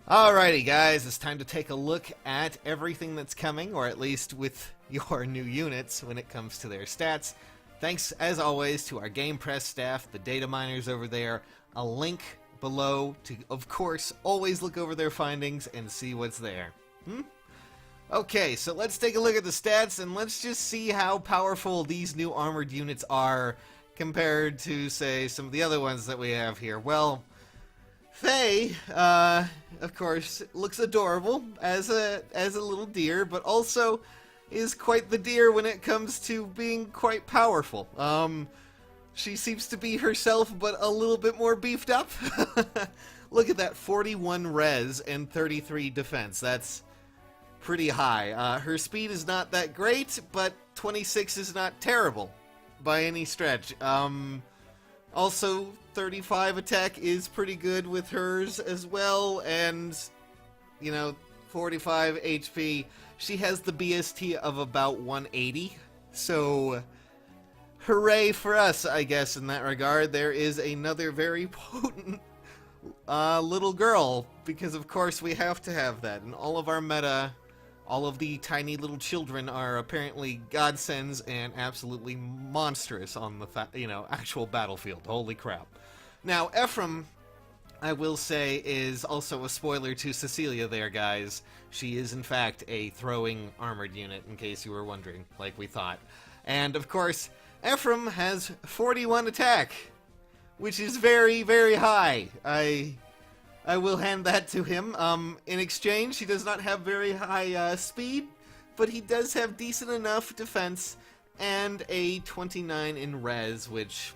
Alrighty guys, it's time to take a look at everything that's coming, or at least with your new units when it comes to their stats. Thanks as always to our Game Press staff, the data miners over there. A link below to, of course, always look over their findings and see what's there. Okay, so let's take a look at the stats and let's just see how powerful these new armored units are compared to, say, some of the other ones that we have here. Well, Faye, of course, looks adorable as a little deer, but also is quite the deer when it comes to being quite powerful. She seems to be herself, but a little bit more beefed up. Look at that, 41 res and 33 defense. That's pretty high. Her speed is not that great, but 26 is not terrible by any stretch. Also, 35 attack is pretty good with hers as well, and, 45 HP. She has the BST of about 180, so hooray for us, I guess, in that regard. There is another very potent little girl, because of course we have to have that. In all of our meta, all of the tiny little children are apparently godsends and absolutely monstrous on the actual battlefield. Holy crap. Now, Ephraim, I will say, is also a spoiler to Cecilia there, guys. She is, in fact, a throwing armored unit, in case you were wondering, like we thought. And, of course, Ephraim has 41 attack, which is very, very high. I will hand that to him. In exchange, he does not have very high speed, but he does have decent enough defense and a 29 in res, which,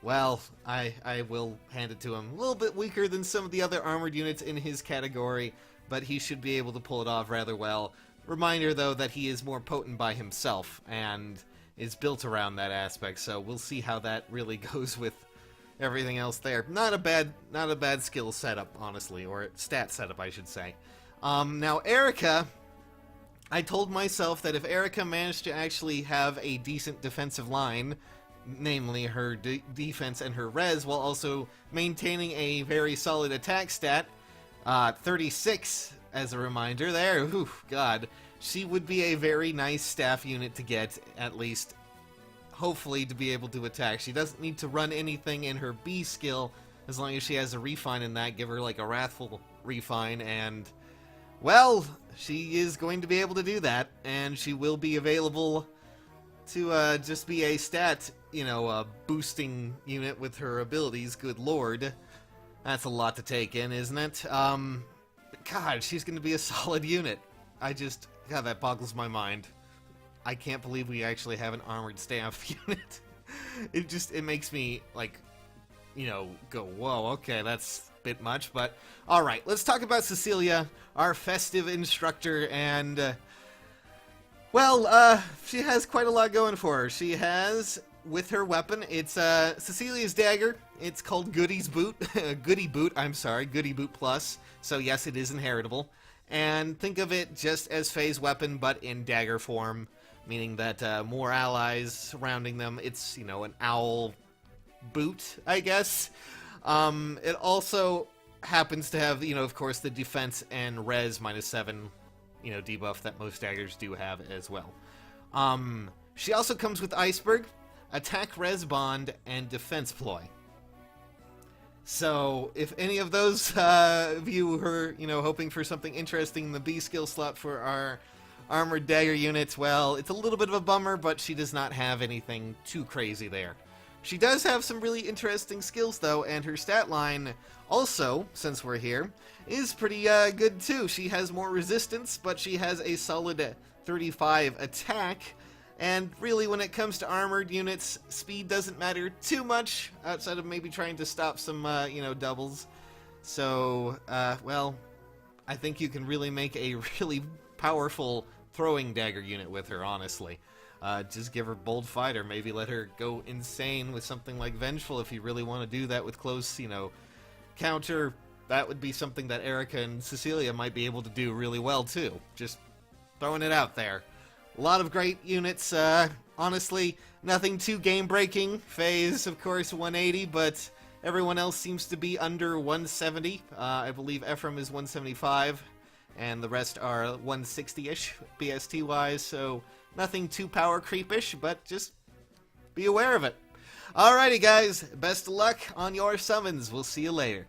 well, I will hand it to him. A little bit weaker than some of the other armored units in his category, but he should be able to pull it off rather well. Reminder, though, that he is more potent by himself and is built around that aspect, so we'll see how that really goes with everything else there. Not a bad skill setup, honestly, or stat setup, I should say. Now, Erica, I told myself that if Erica managed to actually have a decent defensive line, namely her defense and her res, while also maintaining a very solid attack stat, 36 as a reminder there, oof, god, she would be a very nice staff unit to get, at least hopefully, to be able to attack. She doesn't need to run anything in her B skill, as long as she has a refine in that. Give her like a wrathful refine, and, well, she is going to be able to do that, and she will be available to just be a stat, boosting unit with her abilities. Good lord. That's a lot to take in, isn't it? God, she's going to be a solid unit. God, that boggles my mind. I can't believe we actually have an armored staff unit. It makes me, go, whoa, okay, that's a bit much, but alright, let's talk about Cecilia, our festive instructor, and, she has quite a lot going for her. She has, with her weapon, it's, Cecilia's dagger. It's called Goody Boot Plus, so yes, it is inheritable, and think of it just as Faye's weapon, but in dagger form, meaning that more allies surrounding them. It's, an owl boot, I guess. It also happens to have, of course, the defense and res -7, debuff that most daggers do have as well. She also comes with Iceberg, attack res bond, and defense ploy. So, if any of those of you who are, hoping for something interesting in the B skill slot for our armored dagger units, well, it's a little bit of a bummer, but she does not have anything too crazy there. She does have some really interesting skills, though, and her stat line also, since we're here, is pretty good, too. She has more resistance, but she has a solid 35 attack, and really, when it comes to armored units, speed doesn't matter too much, outside of maybe trying to stop some, doubles. So, I think you can really make a really powerful throwing dagger unit with her, honestly. Just give her Bold Fighter, maybe let her go insane with something like Vengeful if you really want to do that with close, counter. That would be something that Erica and Cecilia might be able to do really well, too. Just throwing it out there. A lot of great units, honestly, nothing too game-breaking. Faye's, of course, 180, but Everyone else seems to be under 170. I believe Ephraim is 175, and the rest are 160-ish BST-wise, so nothing too power creepish, but just be aware of it. Alrighty, guys. Best of luck on your summons. We'll see you later.